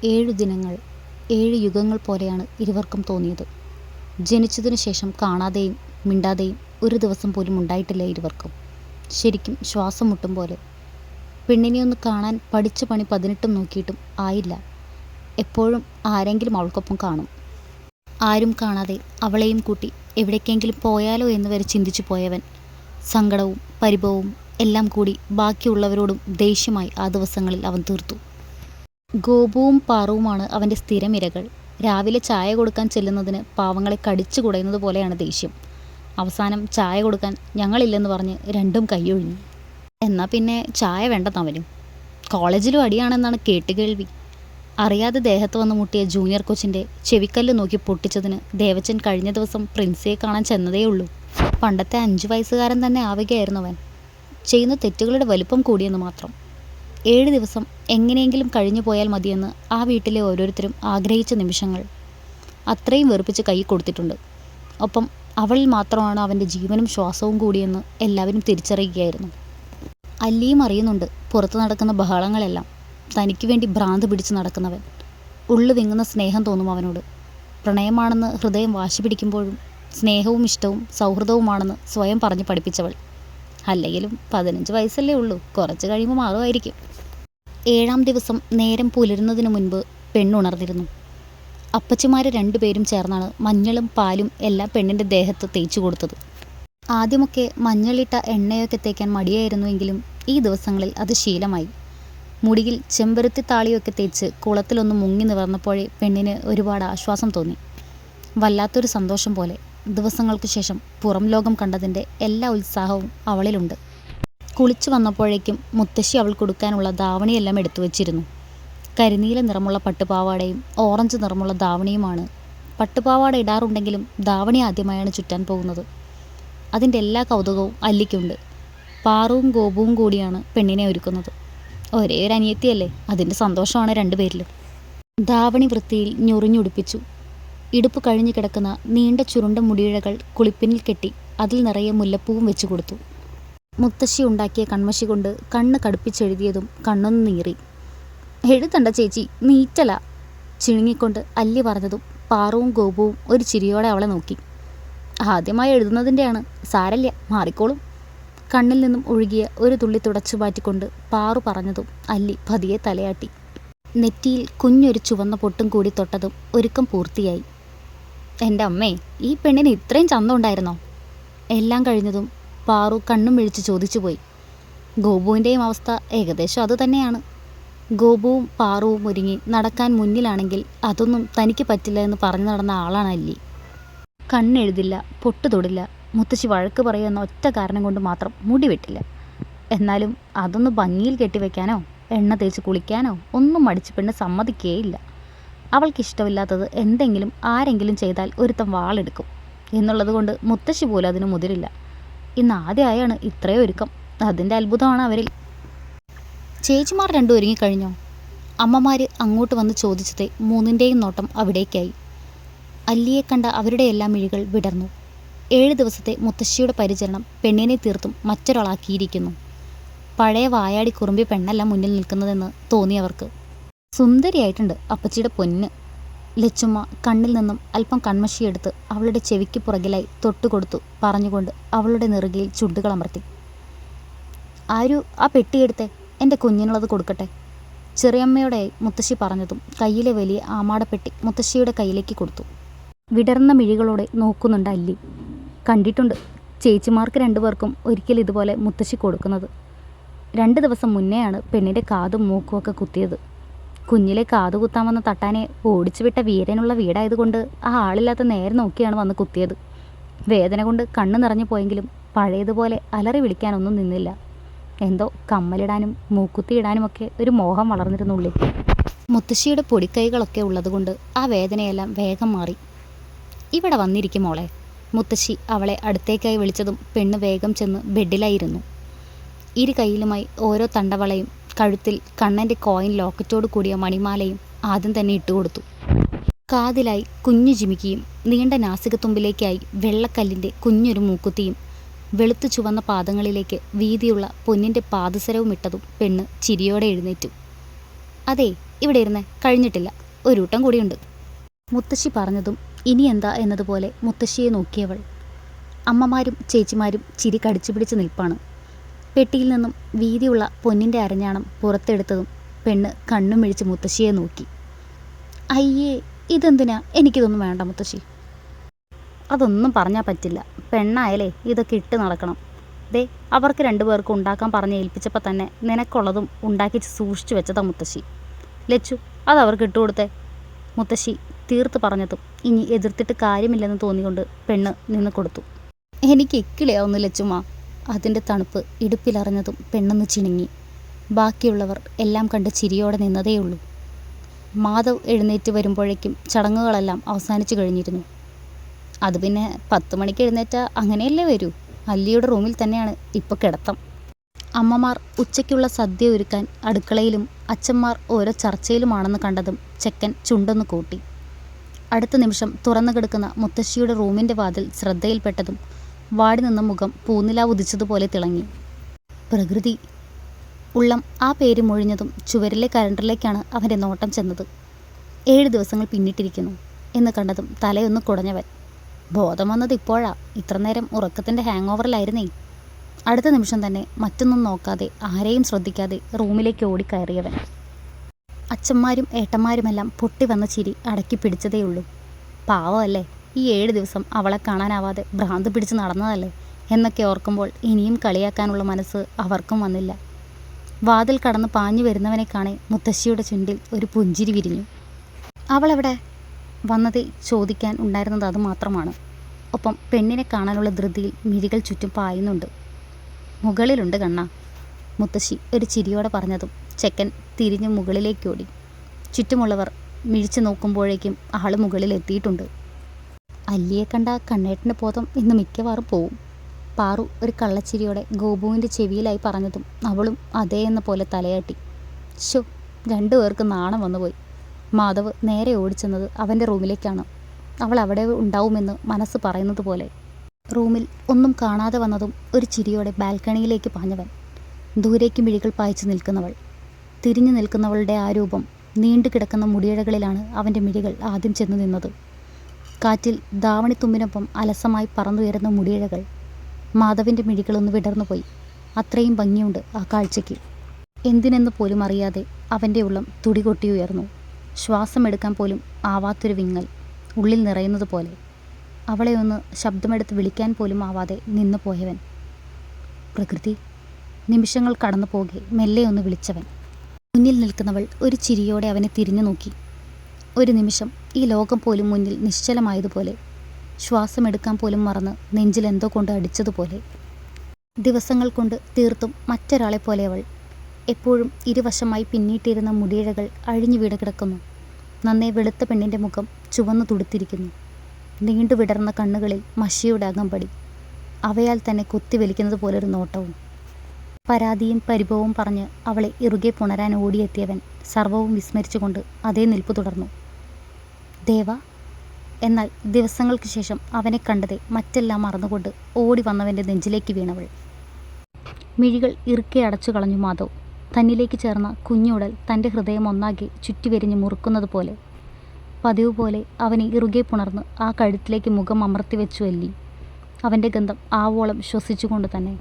7 ദിനങ്ങൾ 7 യുഗങ്ങൾ പോലെയാണ് ഇരുവർക്കും തോന്നിയത്. ജനിച്ചതിനു ശേഷം കാണാതെയും മിണ്ടാതെയും ഒരു ദിവസം പോലും ഉണ്ടായിട്ടില്ല ഇരുവർക്കും. ശരിക്കും ശ്വാസം മുട്ടും പോലെ. പെണ്ണിനെയൊന്ന് കാണാൻ പഠിച്ച പണി 18 നോക്കിയിട്ടും ആയില്ല. എപ്പോഴും ആരെങ്കിലും അവൾക്കൊപ്പം കാണും. ആരും കാണാതെ അവളെയും കൂട്ടി എവിടേക്കെങ്കിലും പോയാലോ എന്ന് വരെ ചിന്തിച്ചു പോയവൻ. സങ്കടവും പരിഭവവും എല്ലാം കൂടി ബാക്കിയുള്ളവരോടും ദേഷ്യമായി ആ ദിവസങ്ങളിൽ അവൻ തീർത്തു. ഗോപുവും പാറുവുമാണ് അവൻ്റെ സ്ഥിരമിരകൾ. രാവിലെ ചായ കൊടുക്കാൻ ചെല്ലുന്നതിന് പാവങ്ങളെ കടിച്ചു കുടയുന്നത് പോലെയാണ് ദേഷ്യം. അവസാനം ചായ കൊടുക്കാൻ ഞങ്ങളില്ലെന്ന് പറഞ്ഞ് രണ്ടും കൈയൊഴിഞ്ഞു. എന്നാൽ പിന്നെ ചായ വേണ്ടെന്നവനും. കോളേജിലും അടിയാണെന്നാണ് കേട്ടുകേൾവി. അറിയാതെ ദേഹത്ത് വന്ന് മുട്ടിയ ജൂനിയർ കൊച്ചിൻ്റെ ചെവിക്കല്ല് നോക്കി പൊട്ടിച്ചതിന് ദേവച്ചൻ കഴിഞ്ഞ ദിവസം പ്രിൻസിയെ കാണാൻ ചെന്നതേയുള്ളൂ. പണ്ടത്തെ 5 വയസ്സുകാരൻ തന്നെ ആവുകയായിരുന്നു അവൻ. ചെയ്യുന്ന തെറ്റുകളുടെ വലിപ്പം കൂടിയെന്ന് മാത്രം. 7 ദിവസം എങ്ങനെയെങ്കിലും കഴിഞ്ഞു പോയാൽ മതിയെന്ന് ആ വീട്ടിലെ ഓരോരുത്തരും ആഗ്രഹിച്ച നിമിഷങ്ങൾ അത്രയും വെറുപ്പിച്ച് കൈ കൊടുത്തിട്ടുണ്ട്. ഒപ്പം അവളിൽ മാത്രമാണ് അവൻ്റെ ജീവനും ശ്വാസവും കൂടിയെന്ന് എല്ലാവരും തിരിച്ചറിയുകയായിരുന്നു. അല്ലിയും അറിയുന്നുണ്ട് പുറത്ത് നടക്കുന്ന ബഹളങ്ങളെല്ലാം. തനിക്ക് വേണ്ടി ഭ്രാന്ത് പിടിച്ച് നടക്കുന്നവൻ. ഉള്ളു വിങ്ങുന്ന സ്നേഹം തോന്നും അവനോട്. പ്രണയമാണെന്ന് ഹൃദയം വാശി പിടിക്കുമ്പോഴും സ്നേഹവും ഇഷ്ടവും സൗഹൃദവുമാണെന്ന് സ്വയം പറഞ്ഞ് പഠിപ്പിച്ചവൾ. അല്ലെങ്കിലും 15 വയസ്സല്ലേ ഉള്ളൂ, കുറച്ച് കഴിയുമ്പോൾ മാറുമായിരിക്കും. 7-ാം ദിവസം നേരം പുലരുന്നതിന് മുൻപ് പെണ്ണുണർന്നിരുന്നു. അപ്പച്ചിമാർ 2 പേരും ചേർന്നാണ് മഞ്ഞളും പാലും എല്ലാം പെണ്ണിൻ്റെ ദേഹത്ത് തേച്ചു കൊടുത്തത്. ആദ്യമൊക്കെ മഞ്ഞളിട്ട എണ്ണയൊക്കെ തേക്കാൻ മടിയായിരുന്നുവെങ്കിലും ഈ ദിവസങ്ങളിൽ അത് ശീലമായി. മുടിയിൽ ചെമ്പരത്തി താളിയൊക്കെ തേച്ച് കുളത്തിലൊന്ന് മുങ്ങി നിവർന്നപ്പോഴേ പെണ്ണിന് ഒരുപാട് ആശ്വാസം തോന്നി. വല്ലാത്തൊരു സന്തോഷം പോലെ. ദിവസങ്ങൾക്ക് ശേഷം പുറം ലോകം കണ്ടതിൻ്റെ എല്ലാ ഉത്സാഹവും അവളിലുണ്ട്. കുളിച്ചു വന്നപ്പോഴേക്കും മുത്തശ്ശി അവൾ കൊടുക്കാനുള്ള ധാവണിയെല്ലാം എടുത്തു വച്ചിരുന്നു. കരിനീല നിറമുള്ള പട്ടുപാവാടയും ഓറഞ്ച് നിറമുള്ള ധാവണിയുമാണ്. പട്ടുപാവാട ഇടാറുണ്ടെങ്കിലും ധാവണി ആദ്യമായാണ് ചുറ്റാൻ പോകുന്നത്. അതിൻ്റെ എല്ലാ കൗതുകവും അല്ലിക്കുണ്ട്. പാറുവും ഗോപുവും കൂടിയാണ് പെണ്ണിനെ ഒരുക്കുന്നത്. ഒരേ ഒരു അനിയത്തിയല്ലേ, അതിൻ്റെ സന്തോഷമാണ് 2 പേരിലും. ധാവണി വൃത്തിയിൽ ഞൊറിഞ്ഞുടിപ്പിച്ചു. ഇടുപ്പ് കഴിഞ്ഞു കിടക്കുന്ന നീണ്ട ചുരുണ്ട മുടിയിഴകൾ കുളിപ്പിനിൽ കെട്ടി അതിൽ നിറയെ മുല്ലപ്പൂവും വെച്ചു കൊടുത്തു. മുത്തശ്ശി ഉണ്ടാക്കിയ കൺമഷി കൊണ്ട് കണ്ണ് കടുപ്പിച്ചെഴുതിയതും കണ്ണൊന്ന് നീറി. എഴുതണ്ട ചേച്ചി, നീറ്റല, ചിണുങ്ങിക്കൊണ്ട് അല്ലി പറഞ്ഞതും പാറുവും ഗോപുവും ഒരു ചിരിയോടെ അവളെ നോക്കി. ആദ്യമായി എഴുതുന്നതിൻ്റെയാണ്, സാരല്ല, മാറിക്കോളും. കണ്ണിൽ നിന്നും ഒഴുകിയ ഒരു തുള്ളി തുടച്ചു മാറ്റിക്കൊണ്ട് പാറു പറഞ്ഞതും അല്ലി പതിയെ തലയാട്ടി. നെറ്റിയിൽ കുഞ്ഞൊരു ചുവന്ന പൊട്ടും കൂടി തൊട്ടതും ഒരുക്കം പൂർത്തിയായി. എൻ്റെ അമ്മേ, ഈ പെണ്ണിന് ഇത്രയും ചന്തം ഉണ്ടായിരുന്നോ? എല്ലാം കഴിഞ്ഞതും പാറു കണ്ണും മിഴിച്ച് ചോദിച്ചുപോയി. ഗോപുവിൻ്റെയും അവസ്ഥ ഏകദേശം അതുതന്നെയാണ്. ഗോപുവും പാറുവും ഒരുങ്ങി നടക്കാൻ മുന്നിലാണെങ്കിൽ അതൊന്നും തനിക്ക് പറ്റില്ല എന്ന് പറഞ്ഞു നടന്ന ആളാണ് അല്ലി. കണ്ണെഴുതില്ല, പൊട്ടു തൊടില്ല, മുത്തശ്ശി വഴക്ക് പറയുമെന്ന ഒറ്റ കാരണം കൊണ്ട് മാത്രം മുടി വെട്ടില്ല. എന്നാലും അതൊന്ന് ഭംഗിയിൽ കെട്ടിവെക്കാനോ എണ്ണ തേച്ച് കുളിക്കാനോ ഒന്നും മടിച്ച് പെണ്ണ് സമ്മതിക്കേയില്ല. അവൾക്കിഷ്ടമില്ലാത്തത് എന്തെങ്കിലും ആരെങ്കിലും ചെയ്താൽ ഒരുത്തം വാളെടുക്കും എന്നുള്ളത് കൊണ്ട് മുത്തശ്ശി പോലും അതിന് മുതിരില്ല. ഇന്ന് ആദ്യമായാണ് ഇത്രയും ഒരുക്കം. അതിൻ്റെ അത്ഭുതമാണ് അവരിൽ. ചേച്ചിമാർ 2 ഒരുങ്ങിക്കഴിഞ്ഞോ? അമ്മമാർ അങ്ങോട്ട് വന്ന് ചോദിച്ചതേ 3ൻ്റെയും നോട്ടം അവിടേക്കായി. അല്ലിയെ കണ്ട അവരുടെ എല്ലാം മിഴികൾ വിടർന്നു. 7 ദിവസത്തെ മുത്തശ്ശിയുടെ പരിചരണം പെണ്ണിനെ തീർത്തും മറ്റൊരാളാക്കിയിരിക്കുന്നു. പഴയ വായാടി കുറുമ്പി പെണ്ണല്ല മുന്നിൽ നിൽക്കുന്നതെന്ന് തോന്നിയവർക്ക്. സുന്ദരിയായിട്ടുണ്ട് അപ്പച്ചിയുടെ പൊന്ന്. ലച്ചുമ്മ കണ്ണിൽ നിന്നും അല്പം കൺമഷിയെടുത്ത് അവളുടെ ചെവിക്ക് പുറകിലായി തൊട്ടുകൊടുത്തു പറഞ്ഞുകൊണ്ട് അവളുടെ നെറുകയിൽ ചുണ്ടുകളമർത്തി. ആ പെട്ടിയെടുത്തെ, എൻ്റെ കുഞ്ഞിനുള്ളത് കൊടുക്കട്ടെ. ചെറിയമ്മയോടായി മുത്തശ്ശി പറഞ്ഞതും കയ്യിലെ വലിയ ആമാടപ്പെട്ടി മുത്തശ്ശിയുടെ കയ്യിലേക്ക് കൊടുത്തു. വിടർന്ന മിഴികളോടെ നോക്കുന്നുണ്ട് അല്ലി. കണ്ടിട്ടുണ്ട് ചേച്ചിമാർക്ക് 2 പേർക്കും ഒരിക്കൽ ഇതുപോലെ മുത്തശ്ശി കൊടുക്കുന്നത്. 2 ദിവസം മുന്നെയാണ് പെണ്ണിൻ്റെ കാതും മൂക്കുമൊക്കെ കുത്തിയത്. കുഞ്ഞിലെ കാതു കുത്താമെന്ന തട്ടാനെ ഓടിച്ചു വിട്ട വീരനുള്ള വീടായതുകൊണ്ട് ആ ആളില്ലാത്ത നേരെ നോക്കിയാണ് വന്ന് കുത്തിയത്. വേദന കൊണ്ട് കണ്ണ് നിറഞ്ഞു പോയെങ്കിലും പഴയതുപോലെ അലറി വിളിക്കാനൊന്നും നിന്നില്ല. എന്തോ കമ്മലിടാനും മൂക്കുത്തിയിടാനുമൊക്കെ ഒരു മോഹം വളർന്നിരുന്നുള്ളിൽ. മുത്തശ്ശിയുടെ പൊടിക്കൈകളൊക്കെ ഉള്ളതുകൊണ്ട് ആ വേദനയെല്ലാം വേഗം മാറി. ഇവിടെ വന്നിരിക്കും മോളെ. മുത്തശ്ശി അവളെ അടുത്തേക്കായി വിളിച്ചതും പെണ്ണ് വേഗം ചെന്ന് ബെഡിലായിരുന്നു. 2 കൈയിലുമായി ഓരോ തണ്ടവളയും കഴുത്തിൽ കണ്ണൻ്റെ കോയിൻ ലോക്കറ്റോട് കൂടിയ മണിമാലയും ആദ്യം തന്നെ ഇട്ടുകൊടുത്തു. കാതിലായി കുഞ്ഞു ജിമിക്കിയും നീണ്ട നാസികത്തുമ്പിലേക്കായി വെള്ളക്കല്ലിൻ്റെ കുഞ്ഞൊരു മൂക്കുത്തിയും വെളുത്തു ചുവന്ന പാദങ്ങളിലേക്ക് വീതിയുള്ള പൊന്നിൻ്റെ പാദസരവും ഇട്ടതും പെണ്ണ് ചിരിയോടെ എഴുന്നേറ്റു. അതെ, ഇവിടെ ഇരുന്നേ, കഴിഞ്ഞിട്ടില്ല, ഒരു കൂട്ടം കൂടിയുണ്ട്. മുത്തശ്ശി പറഞ്ഞതും ഇനി എന്താ എന്നതുപോലെ മുത്തശ്ശിയെ നോക്കിയവൾ. അമ്മമാരും ചേച്ചിമാരും ചിരി കടിച്ചു പിടിച്ച് നിൽപ്പാണ്. പെട്ടിയിൽ നിന്നും വീതിയുള്ള പൊന്നിൻ്റെ അരഞ്ഞാണം പുറത്തെടുത്തതും പെണ്ണ് കണ്ണും മിഴിച്ച് മുത്തശ്ശിയെ നോക്കി. അയ്യേ, ഇതെന്തിനാ? എനിക്കിതൊന്നും വേണ്ട മുത്തശ്ശി. അതൊന്നും പറഞ്ഞാൽ പറ്റില്ല. പെണ്ണായാലേ ഇതൊക്കെ ഇട്ട് നടക്കണം. ദേ, അവർക്ക് രണ്ടുപേർക്കും ഉണ്ടാക്കാൻ പറഞ്ഞ് ഏൽപ്പിച്ചപ്പോൾ തന്നെ നിനക്കുള്ളതും ഉണ്ടാക്കി സൂക്ഷിച്ചു വെച്ചതാ മുത്തശ്ശി. ലച്ചു, അത് അവർക്ക് ഇട്ടുകൊടുത്തേ. മുത്തശ്ശി തീർത്ത് പറഞ്ഞതും ഇനി എതിർത്തിട്ട് കാര്യമില്ലെന്ന് തോന്നിക്കൊണ്ട് പെണ്ണ് നിന്ന് കൊടുത്തു. എനിക്ക് ഇക്കിളിയാവുന്നു ലച്ചുമ്മ. അതിൻ്റെ തണുപ്പ് ഇടുപ്പിലറിഞ്ഞതും പെണ്ണൊന്ന് ചിണുങ്ങി. ബാക്കിയുള്ളവർ എല്ലാം കണ്ട് ചിരിയോടെ നിന്നതേയുള്ളൂ. മാധവ് എഴുന്നേറ്റ് വരുമ്പോഴേക്കും ചടങ്ങുകളെല്ലാം അവസാനിച്ചു കഴിഞ്ഞിരുന്നു. അത് പിന്നെ 10 മണിക്ക് എഴുന്നേറ്റാൽ അങ്ങനെയല്ലേ വരൂ. അല്ലിയുടെ റൂമിൽ തന്നെയാണ് ഇപ്പോൾ കിടത്തം. അമ്മമാർ ഉച്ചയ്ക്കുള്ള സദ്യ ഒരുക്കാൻ അടുക്കളയിലും അച്ഛന്മാർ ഓരോ ചർച്ചയിലുമാണെന്ന് കണ്ടതും ചെക്കൻ ചുണ്ടൊന്ന് കൂട്ടി. അടുത്ത നിമിഷം തുറന്നു കിടക്കുന്ന മുത്തശ്ശിയുടെ റൂമിൻ്റെ വാതിൽ ശ്രദ്ധയിൽപ്പെട്ടതും വാടി നിന്ന മുഖം പൂനിലാവ് ഉദിച്ചതുപോലെ തിളങ്ങി. പ്രകൃതി. ഉള്ളം ആ പേര് മൊഴിഞ്ഞതും ചുവരിലെ കലണ്ടറിലേക്കാണ് അവൻ്റെ നോട്ടം ചെന്നത്. 7 ദിവസങ്ങൾ പിന്നിട്ടിരിക്കുന്നു എന്ന് കണ്ടതും തലയൊന്ന് കുടഞ്ഞവൻ. ബോധം വന്നത് ഇപ്പോഴാ. ഇത്ര നേരം ഉറക്കത്തിൻ്റെ ഹാങ് ഓവറിലായിരുന്നേ. അടുത്ത നിമിഷം തന്നെ മറ്റൊന്നും നോക്കാതെ ആരെയും ശ്രദ്ധിക്കാതെ റൂമിലേക്ക് ഓടിക്കയറിയവൻ. അച്ഛന്മാരും ഏട്ടന്മാരുമെല്ലാം പൊട്ടി വന്ന ചിരി അടക്കി പിടിച്ചതേയുള്ളൂ. പാവമല്ലേ, ഈ 7 ദിവസം അവളെ കാണാനാവാതെ ഭ്രാന്ത് പിടിച്ച് നടന്നതല്ലേ എന്നൊക്കെ ഓർക്കുമ്പോൾ ഇനിയും കളിയാക്കാനുള്ള മനസ്സ് അവർക്കും വന്നില്ല. വാതിൽ കടന്ന് പാഞ്ഞു വരുന്നവനെ കാണെ മുത്തശ്ശിയുടെ ചുണ്ടിൽ ഒരു പുഞ്ചിരി വിരിഞ്ഞു. അവളെവിടെ? വന്നതേ ചോദിക്കാൻ ഉണ്ടായിരുന്നത് അതുമാത്രമാണ്. ഒപ്പം പെണ്ണിനെ കാണാനുള്ള ധൃതിയിൽ മിഴികൾ ചുറ്റും പായുന്നുണ്ട്. മുകളിലുണ്ട് കണ്ണ, മുത്തശ്ശി ഒരു ചിരിയോടെ പറഞ്ഞതും ചെക്കൻ തിരിഞ്ഞ് മുകളിലേക്കോടി. ചുറ്റുമുള്ളവർ മിഴിച്ചു നോക്കുമ്പോഴേക്കും ആൾ മുകളിൽ എത്തിയിട്ടുണ്ട്. അല്ലിയെ കണ്ട കണ്ണേട്ടൻ്റെ ബോധം ഇന്ന് മിക്കവാറും പോവും. പാറു ഒരു കള്ളച്ചിരിയോടെ ഗോപുവിൻ്റെ ചെവിയിലായി പറഞ്ഞതും അവളും അതേ എന്ന പോലെ തലയാട്ടി. ശോ, 2 പേർക്ക് നാണം വന്നുപോയി. മാധവ് നേരെ ഓടിച്ചെന്നത് അവൻ്റെ റൂമിലേക്കാണ്. അവൾ അവിടെ ഉണ്ടാവുമെന്ന് മനസ്സ് പറയുന്നത് പോലെ. റൂമിൽ ഒന്നും കാണാതെ വന്നതും ഒരു ചിരിയോടെ ബാൽക്കണിയിലേക്ക് പാഞ്ഞവൻ. ദൂരേക്ക് മിഴികൾ പായിച്ചു നിൽക്കുന്നവൾ. തിരിഞ്ഞു നിൽക്കുന്നവളുടെ ആ രൂപം, നീണ്ടു കിടക്കുന്ന മുടിയിഴകളിലാണ് അവൻ്റെ മിഴികൾ ആദ്യം ചെന്ന് നിന്നത്. കാറ്റിൽ ധാവണിത്തുമ്പിനൊപ്പം അലസമായി പറന്നുയരുന്ന മുടിയിഴകൾ. മാധവിൻ്റെ മിഴികളൊന്ന് വിടർന്നുപോയി. അത്രയും ഭംഗിയുണ്ട് ആ കാഴ്ചയ്ക്ക്. എന്തിനെന്ന് പോലും അറിയാതെ അവൻ്റെ ഉള്ളം തുടികൊട്ടിയുയർന്നു. ശ്വാസമെടുക്കാൻ പോലും ആവാത്തൊരു വിങ്ങൽ ഉള്ളിൽ നിറയുന്നത് പോലെ. അവളെ ഒന്ന് ശബ്ദമെടുത്ത് വിളിക്കാൻ പോലും ആവാതെ നിന്നു പോയവൻ. പ്രകൃതി. നിമിഷങ്ങൾ കടന്നു പോകെ മെല്ലെ ഒന്ന് വിളിച്ചവൻ. മുന്നിൽ നിൽക്കുന്നവൾ ഒരു ചിരിയോടെ അവനെ തിരിഞ്ഞു നോക്കി. ഒരു നിമിഷം ഈ ലോകം പോലും മുന്നിൽ നിശ്ചലമായതുപോലെ. ശ്വാസമെടുക്കാൻ പോലും മറന്ന് നെഞ്ചിൽ എന്തോ കൊണ്ട് അടിച്ചതുപോലെ. ദിവസങ്ങൾ കൊണ്ട് തീർത്തും മറ്റൊരാളെ പോലെ അവൾ. എപ്പോഴും ഇരുവശമായി പിന്നിട്ടിരുന്ന മുടിയിഴകൾ അഴിഞ്ഞു വീട് കിടക്കുന്നു. നന്നേ വെളുത്ത പെണ്ണിൻ്റെ മുഖം ചുവന്നു തുടുത്തിരിക്കുന്നു. നീണ്ടു വിടർന്ന കണ്ണുകളിൽ മഷിയുടെ അകമ്പടി. അവയാൽ തന്നെ കുത്തിവലിക്കുന്നത് പോലൊരു നോട്ടവും. പരാതിയും പരിഭവവും പറഞ്ഞ് അവളെ ഇറുകെ പുണരാൻ ഓടിയെത്തിയവൻ സർവവും വിസ്മരിച്ചുകൊണ്ട് അതേ നിൽപ്പ് തുടർന്നു. ദേവ. എന്നാൽ ദിവസങ്ങൾക്ക് ശേഷം അവനെ കണ്ടതേ മറ്റെല്ലാം മറന്നുകൊണ്ട് ഓടി വന്നവൻ്റെ നെഞ്ചിലേക്ക് വീണവൾ. മിഴികൾ ഇറുക്കെ അടച്ചു കളഞ്ഞു മാധവ്. തന്നിലേക്ക് ചേർന്ന കുഞ്ഞുടൽ തൻ്റെ ഹൃദയം ഒന്നാകെ ചുറ്റിവരിഞ്ഞ് മുറുക്കുന്നത് പോലെ. പതിവ് പോലെ അവനെ ഇറുകെ പുണർന്ന് ആ കഴുത്തിലേക്ക് മുഖം അമർത്തി വെച്ചു അല്ലി. അവൻ്റെ ഗന്ധം ആവോളം ശ്വസിച്ചുകൊണ്ട് തന്നെ.